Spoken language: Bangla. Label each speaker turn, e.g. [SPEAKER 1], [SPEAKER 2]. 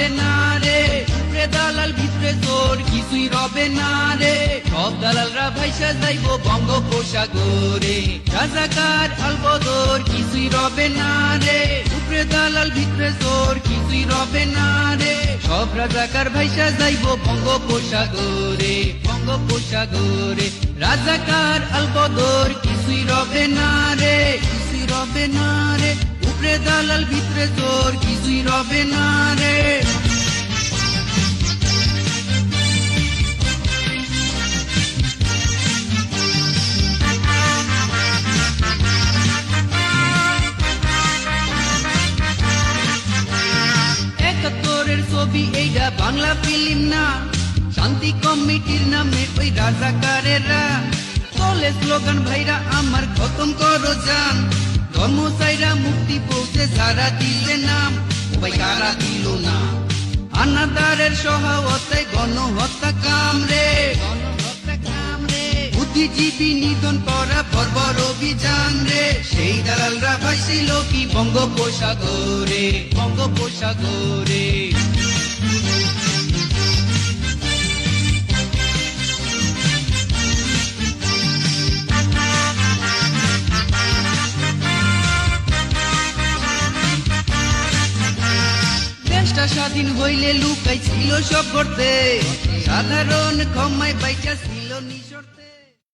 [SPEAKER 1] রবে না রে, উপরে দালাল ভিতরে চোর কিছুই রবে না রে, সব দালালরা ভাইসা যাইব বঙ্গোপসাগরে। রাজাকার আলবদর কিছুই রবে না রে, উপরে দালাল ভিতরে চোর কিছুই রবে না রে, সব রাজাকার ভাইসা যাইব বঙ্গোপসাগরে, বঙ্গোপসাগরে। রাজাকার আলবদর কিছুই রবে না রে, কিছুই রবে না রে, উপরে দালাল ভিতরে চোর কিছুই রবে না রে। একাত্তরের ছবি এইটা বাংলা ফিল্ম না, শান্তি কমিটির নামে ওই রাজাকারেরা চলে স্লোগান ভাইরা আমার খতম করো জান, ধর্ম চাইরা মুক্তি পৌঁছে যারা দিলে নাম, ভাই কারা দিল না, আনাদারের সহায়তায় গণহত্যা কামরে, গণহত্যা কামরে, বুদ্ধিজীবী নিধন করা বর্বর অভিযান রে, সেই দালালরা ভাইছিল কি বঙ্গোপসাগরে, বঙ্গোপসাগরে। স্বাধীন হইলে লুকাই ছিল সব করতে, সাধারণ ক্ষমায় বাইচা ছিল নিঃশর্তে।